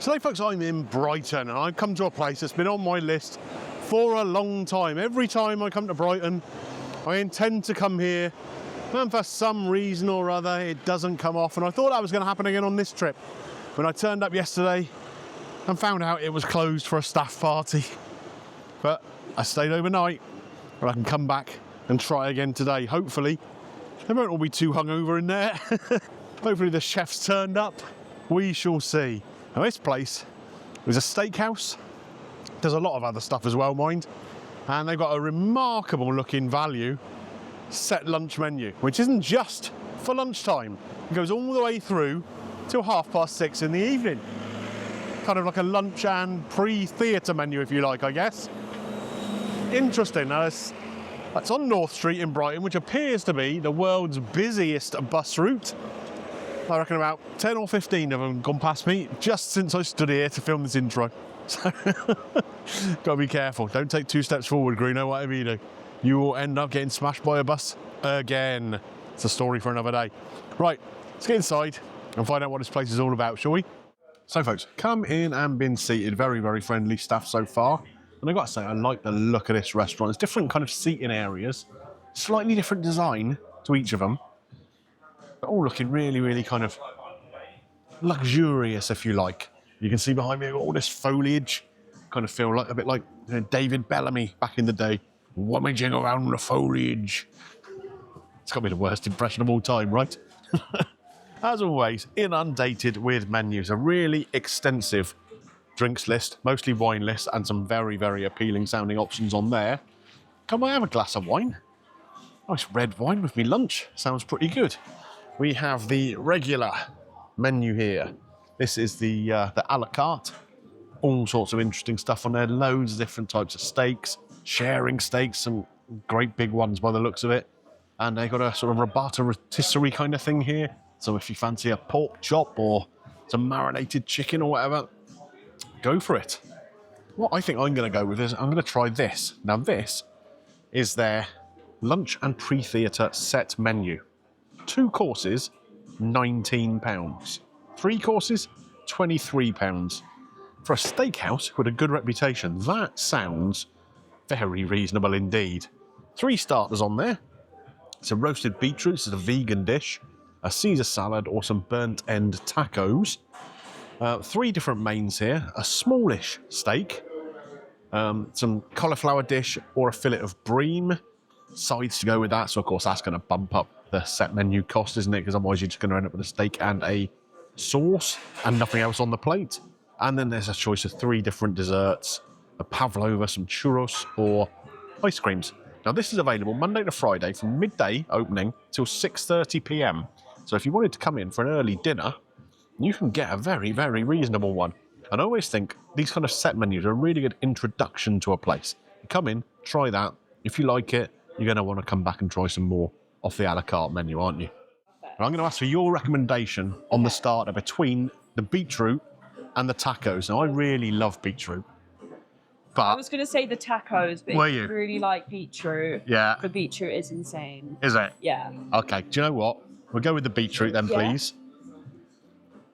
Today, folks, I'm in Brighton and I've come to a place that's been on my list for a long time. Every time I come to Brighton, I intend to come here, and for some reason or other, it doesn't come off. And I thought that was going to happen again on this trip when I turned up yesterday and found out it was closed for a staff party. But I stayed overnight and I can come back and try again today. Hopefully, they won't all be too hungover in there. Hopefully the chef's turned up. We shall see. Now this place is a steakhouse. There's a lot of other stuff as well, mind. And they've got a remarkable looking value set lunch menu, which isn't just for lunchtime. It goes all the way through till 6:30 in the evening. Kind of like a lunch and pre-theatre menu, if you like, I guess. Interesting. Now, that's on North Street in Brighton, which appears to be the world's busiest bus route. I reckon about 10 or 15 of them gone past me just since I stood here to film this intro. So, gotta be careful. Don't take 2 steps forward, Greeno, whatever you do. You will end up getting smashed by a bus again. It's a story for another day. Right, let's get inside and find out what this place is all about, shall we? So, folks, come in and been seated. Very, very friendly staff so far. And I've got to say, I like the look of this restaurant. It's different kind of seating areas, slightly different design to each of them. But all looking really, really kind of luxurious, if you like. You can see behind me all this foliage. Kind of feel like a bit like David Bellamy back in the day. Rummaging around the foliage. It's got to be the worst impression of all time, right? As always, inundated with menus. A really extensive drinks list, mostly wine list, and some very, very appealing sounding options on there. Come on, have a glass of wine. Nice red wine with me lunch. Sounds pretty good. We have the regular menu here. This is the a la carte. All sorts of interesting stuff on there. Loads of different types of steaks. Sharing steaks, some great big ones by the looks of it. And they've got a sort of robata rotisserie kind of thing here. So if you fancy a pork chop or some marinated chicken or whatever, go for it. What I think I'm going to go with is I'm going to try this. Now this is their lunch and pre-theatre set menu. 2 courses, £19. 3 courses, £23. For a steakhouse with a good reputation, that sounds very reasonable indeed. 3 starters on there. It's a roasted beetroot, this is a vegan dish, a Caesar salad or some burnt end tacos. 3 different mains here, a smallish steak, some cauliflower dish or a fillet of bream. Sides to go with that, so of course that's going to bump up the set menu cost, isn't it? Because otherwise you're just going to end up with a steak and a sauce and nothing else on the plate. And then there's a choice of 3 different desserts, a pavlova, some churros or ice creams. Now this is available Monday to Friday from midday opening till 6:30 p.m. So if you wanted to come in for an early dinner, you can get a very, very reasonable one. And I always think these kind of set menus are a really good introduction to a place. You come in, try that. If you like it, you're going to want to come back and try some more off the a la carte menu, aren't you? And I'm going to ask for your recommendation on the starter between the beetroot and the tacos. Now, I really love beetroot. But I was going to say the tacos, but Were if you? you really like beetroot, yeah, the beetroot is insane. is it? Yeah. Okay, do you know what? We'll go with the beetroot then, Yeah. please.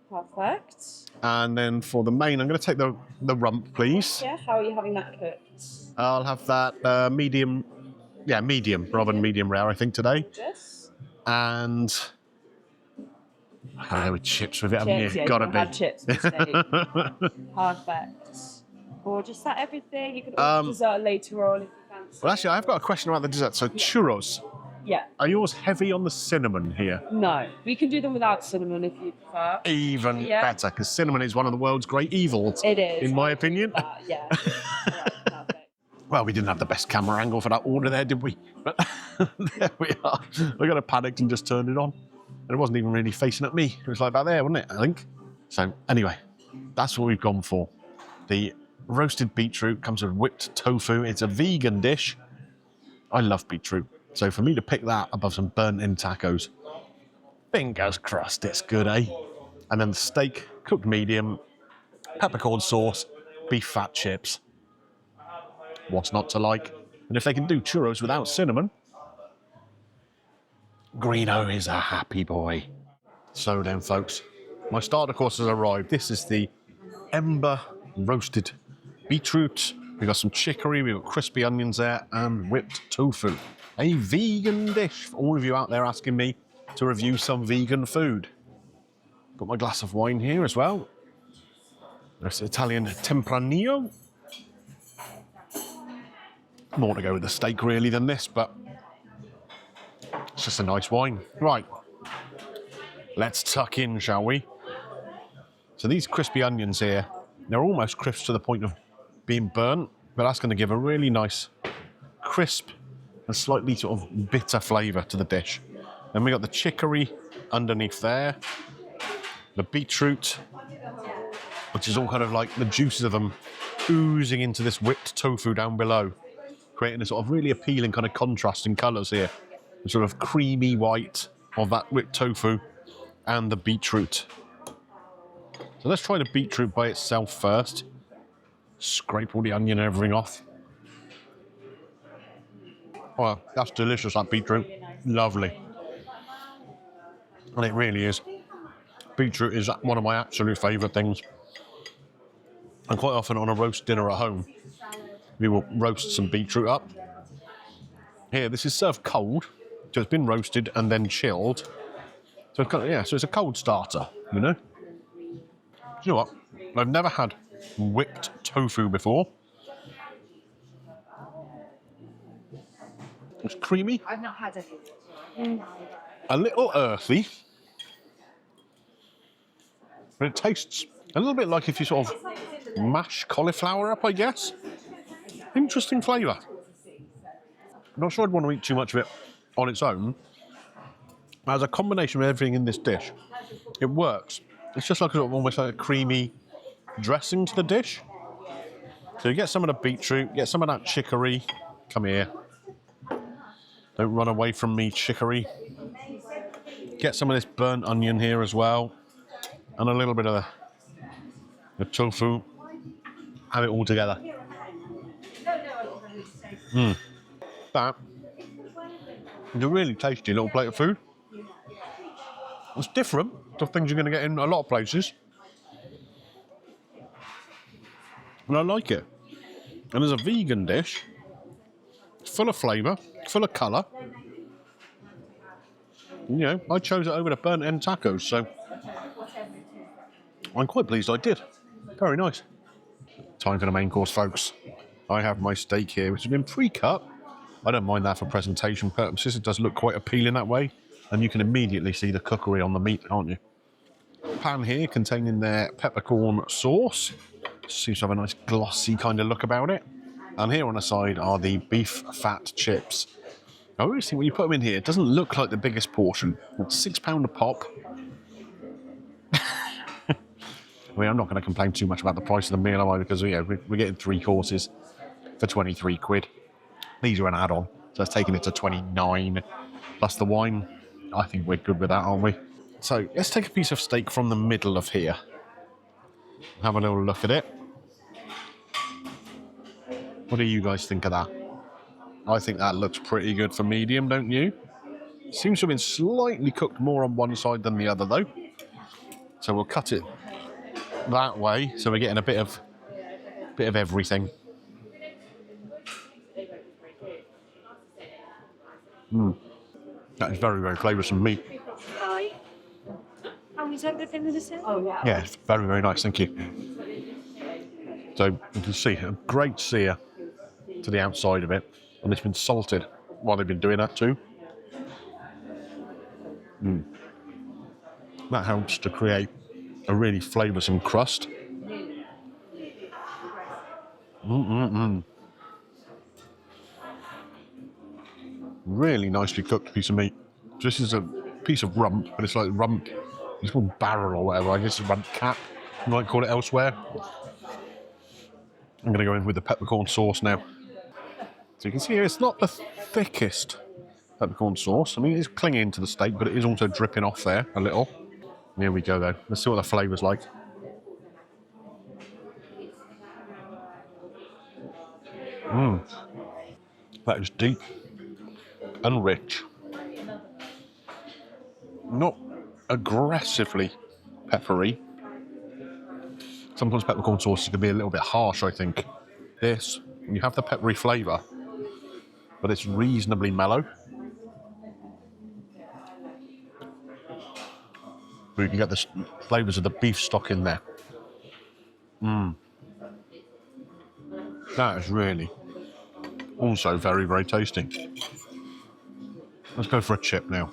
Perfect. And then for the main, I'm going to take the rump, please. Yeah, how are you having that cooked? I'll have that medium, rather than medium rare, I think, today. Just And I gotta go with chips with it, haven't chips, you? yeah, Gotta you be. had chips with steak. Perfect. Or just that everything. You could order dessert later on if you fancy. Well, actually, I've got a question about the dessert. So churros, Yeah. are yours heavy on the cinnamon here? No, we can do them without cinnamon if you prefer. Even Yeah. better, because cinnamon is one of the world's great evils. It is. In my opinion. Yeah. Right, perfect. Well, we didn't have the best camera angle for that order there, did we? But there we are. I got panicked and just turned it on. And it wasn't even really facing at me. It was like about there, wasn't it, I think? So anyway, that's what we've gone for. The roasted beetroot comes with whipped tofu. It's a vegan dish. I love beetroot. So for me to pick that above some burnt-in tacos, fingers crossed it's good, eh? And then the steak, cooked medium, peppercorn sauce, beef fat chips. What's not to like? And if they can do churros without cinnamon, Greeno is a happy boy. So then, folks, my starter course has arrived. This is the ember roasted beetroot. We've got some chicory, we've got crispy onions there, and whipped tofu. A vegan dish for all of you out there asking me to review some vegan food. Got my glass of wine here as well. There's Italian Tempranillo. More to go with the steak really than this, but it's just a nice wine. Right, let's tuck in, shall we? So these crispy onions here, they're almost crisp to the point of being burnt, but that's going to give a really nice crisp and slightly sort of bitter flavour to the dish. Then we got the chicory underneath there, the beetroot, which is all kind of like the juices of them oozing into this whipped tofu down below, creating a sort of really appealing kind of contrast in colours here. The sort of creamy white of that whipped tofu and the beetroot. So let's try the beetroot by itself first. Scrape all the onion and everything off. Oh, that's delicious, that beetroot. Lovely. And it really is. Beetroot is one of my absolute favourite things. And quite often on a roast dinner at home, we will roast some beetroot up. Here, this is served cold, so it's been roasted and then chilled. So it's kind of, yeah, so it's a cold starter, you know? Do you know what? I've never had whipped tofu before. It's creamy. I've not had any. A little earthy. But it tastes a little bit like if you sort of mash cauliflower up, I guess. Interesting flavour. I'm not sure I'd want to eat too much of it on its own. As a combination of everything in this dish, it works. It's just like almost like a creamy dressing to the dish. So you get some of the beetroot, get some of that chicory. Come here. Don't run away from me, chicory. Get some of this burnt onion here as well. And a little bit of the tofu. Have it all together. That is a really tasty little plate of food. It's different to things you're going to get in a lot of places. And I like it. And as a vegan dish, it's full of flavour, full of colour. You know, I chose it over the burnt end tacos, so I'm quite pleased I did. Very nice. Time for the main course, folks. I have my steak here, which has been pre-cut. I don't mind that for presentation purposes. It does look quite appealing that way. And you can immediately see the cookery on the meat, can't you? Pan here containing their peppercorn sauce. Seems to have a nice glossy kind of look about it. And here on the side are the beef fat chips. I always think when you put them in here, it doesn't look like the biggest portion. It's £6 a pop. I mean, I'm not going to complain too much about the price of the meal, am I? Because we're getting 3 courses for 23 quid. These are an add-on, so it's taking it to 29 plus the wine. I think we're good with that, aren't we? So let's take a piece of steak from the middle of here. Have a little look at it. What do you guys think of that? I think that looks pretty good for medium, don't you? Seems to have been slightly cooked more on one side than the other, though. So we'll cut it that way, so we're getting a bit of everything. That is very, very flavoursome meat. Hi. Oh, is everything the same? Oh, yeah. Yeah, it's very, very nice, thank you. So you can see a great sear to the outside of it, and it's been salted while they've been doing that too. That helps to create a really flavoursome crust. Really nicely cooked piece of meat. This is a piece of rump, but it's like rump, it's called barrel or whatever. I guess it's rump cap, you might call it elsewhere. I'm going to go in with the peppercorn sauce now. So you can see here, it's not the thickest peppercorn sauce. I mean, it's clinging to the steak, but it is also dripping off there a little. Here we go, though. Let's see what the flavour's like. That is deep and rich. Not aggressively peppery. Sometimes peppercorn sauce can be a little bit harsh, I think. This, you have the peppery flavour, but it's reasonably mellow. You can get the flavours of the beef stock in there. That is really also very, very tasty. Let's go for a chip now.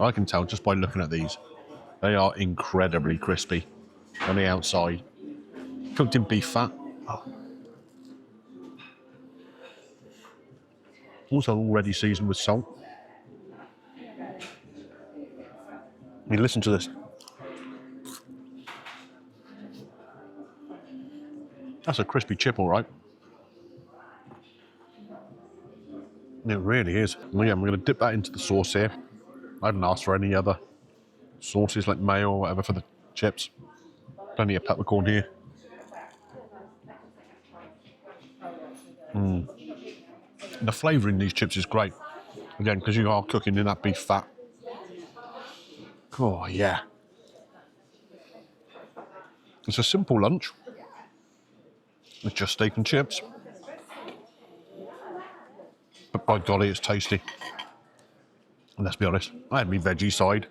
I can tell just by looking at these. They are incredibly crispy on the outside. Cooked in beef fat. Also already seasoned with salt. I mean, listen to this. That's a crispy chip, all right. It really is. Well, yeah, I'm going to dip that into the sauce here. I haven't asked for any other sauces like mayo or whatever for the chips. Plenty of peppercorn here. The flavour in these chips is great. Again, because you are cooking in that beef fat. Oh, yeah. It's a simple lunch. It's just steak and chips. But by golly, it's tasty. And let's be honest, I had my veggie side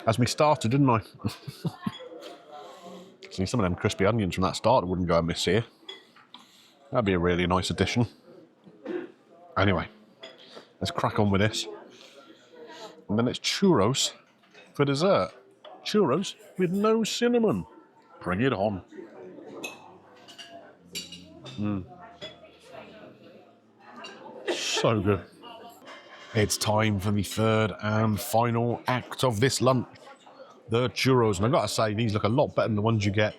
as me starter, didn't I? See, some of them crispy onions from that starter wouldn't go amiss here. That'd be a really nice addition. Anyway, let's crack on with this. And then it's churros for dessert. Churros with no cinnamon. Bring it on. So good. It's time for the third and final act of this lunch. The churros. And I've got to say, these look a lot better than the ones you get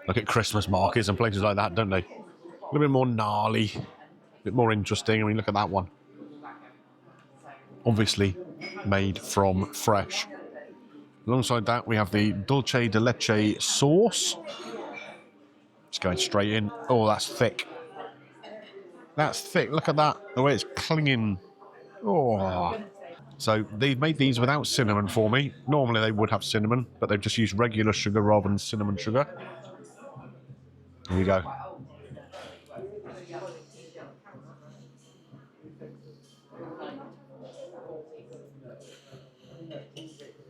like at Christmas markets and places like that, don't they? A little bit more gnarly, a bit more interesting. I mean, look at that one. Obviously made from fresh. Alongside that, we have the dulce de leche sauce. It's going straight in. Oh, that's thick. That's thick. Look at that. The way it's clinging. Oh. So they've made these without cinnamon for me. Normally they would have cinnamon, but they've just used regular sugar rather than cinnamon sugar. Here we go.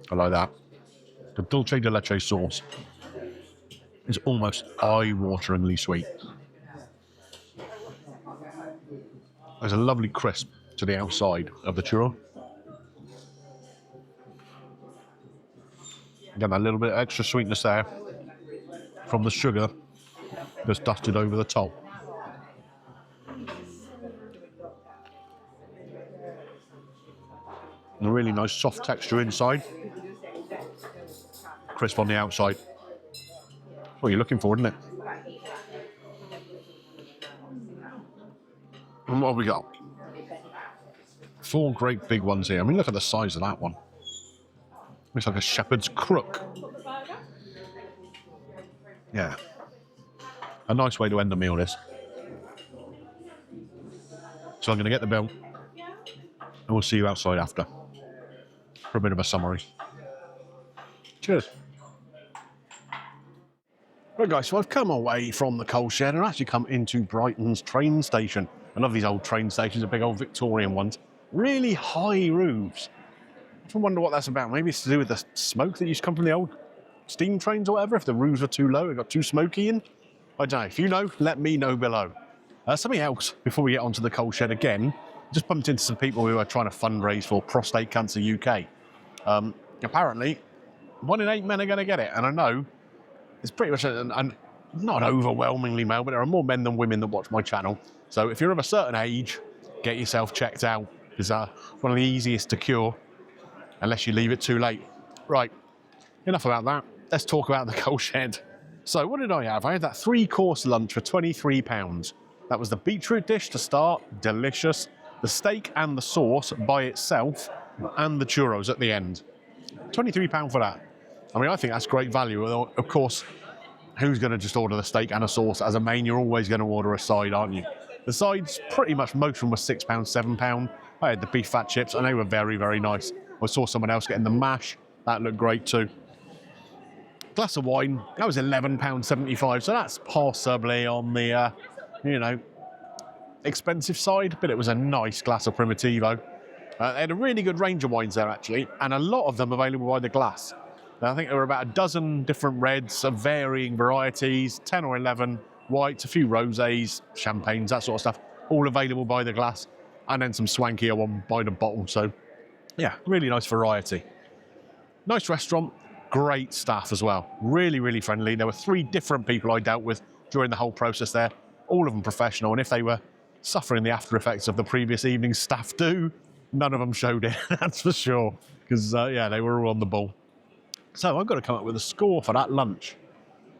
I like that. The dulce de leche sauce is almost eye-wateringly sweet. There's a lovely crisp to the outside of the churro. Again, a little bit of extra sweetness there from the sugar that's dusted over the top. And a really nice soft texture inside. Crisp on the outside. That's what you're looking for, isn't it? And what have we got? 4 great big ones here. I mean, look at the size of that one. Looks like a shepherd's crook. Yeah. A nice way to end the meal, this. So I'm going to get the bill, and we'll see you outside after for a bit of a summary. Cheers. Right guys, so I've come away from the coal shed and actually come into Brighton's train station. I love these old train stations, the big old Victorian ones. Really high roofs. I wonder what that's about. Maybe it's to do with the smoke that used to come from the old steam trains or whatever. If the roofs are too low, it got too smoky in. I don't know. If you know, let me know below. Something else before we get onto the coal shed again. Just bumped into some people who are trying to fundraise for Prostate Cancer UK. Apparently, 1 in 8 men are going to get it, and I know it's pretty much not overwhelmingly male, but there are more men than women that watch my channel. So if you're of a certain age, get yourself checked out. It's one of the easiest to cure, unless you leave it too late. Right, enough about that. Let's talk about the coal shed. So what did I have? I had that 3-course lunch for £23. That was the beetroot dish to start, delicious. The steak and the sauce by itself, and the churros at the end. £23 for that. I mean, I think that's great value. Of course, who's going to just order the steak and a sauce as a main? You're always going to order a side, aren't you? The sides, pretty much most of them were £6, £7. I had the beef fat chips, and they were very, very nice. I saw someone else getting the mash. That looked great too. Glass of wine, that was £11.75, so that's possibly on the, you know, expensive side, but it was a nice glass of Primitivo. They had a really good range of wines there, actually, and a lot of them available by the glass. I think there were about a dozen different reds of varying varieties, 10 or 11 whites, a few rosés, champagnes, that sort of stuff, all available by the glass, and then some swankier one by the bottle. So, yeah, really nice variety. Nice restaurant, great staff as well. Really, really friendly. There were 3 different people I dealt with during the whole process there, all of them professional, and if they were suffering the after effects of the previous evening's staff do, none of them showed it, that's for sure, because, yeah, they were all on the ball. So I've got to come up with a score for that lunch.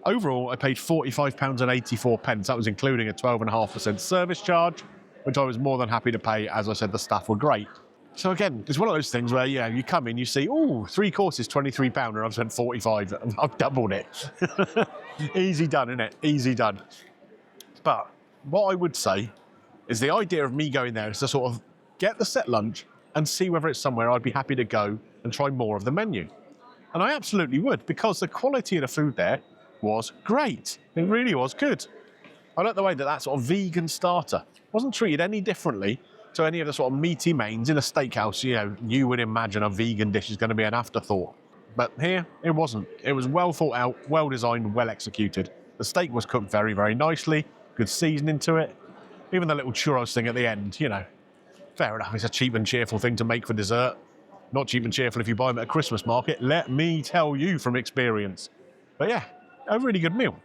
Overall, I paid £45.84. That was including a 12.5% service charge, which I was more than happy to pay. As I said, the staff were great. So again, it's one of those things where, yeah, you come in, you see, oh, 3 courses, £23, and I've spent 45. I've doubled it. Easy done, isn't it? Easy done. But what I would say is the idea of me going there is to sort of get the set lunch and see whether it's somewhere I'd be happy to go and try more of the menu. And I absolutely would, because the quality of the food there was great. It really was good. I like the way that that sort of vegan starter wasn't treated any differently to any of the sort of meaty mains in a steakhouse. You know, you would imagine a vegan dish is going to be an afterthought. But here, it wasn't. It was well thought out, well designed, well executed. The steak was cooked very, very nicely, good seasoning to it. Even the little churros thing at the end, you know, fair enough, it's a cheap and cheerful thing to make for dessert. Not cheap and cheerful if you buy them at a Christmas market, let me tell you from experience. But yeah, a really good meal.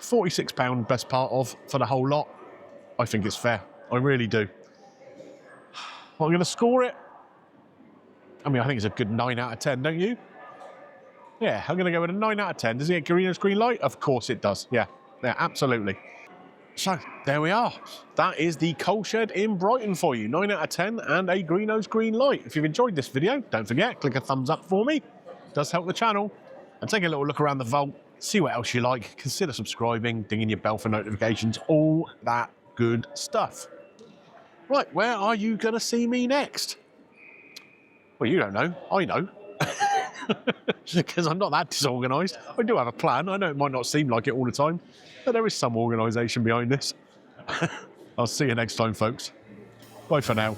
£46 best part of for the whole lot. I think it's fair. I really do. I'm going to score it. I mean, I think it's a good 9 out of 10, don't you? Yeah, I'm going to go with a 9 out of 10. Does it get Greeno's green light? Of course it does. Yeah, absolutely. So, there we are. That is the Coal Shed in Brighton for you. 9 out of 10 and a Greeno's green light. If you've enjoyed this video, don't forget, click a thumbs up for me. It does help the channel. And take a little look around the vault, see what else you like. Consider subscribing, dinging your bell for notifications, all that good stuff. Right, where are you going to see me next? Well, you don't know. I know. Because I'm not that disorganised. I do have a plan. I know it might not seem like it all the time, but there is some organisation behind this. I'll see you next time, folks. Bye for now.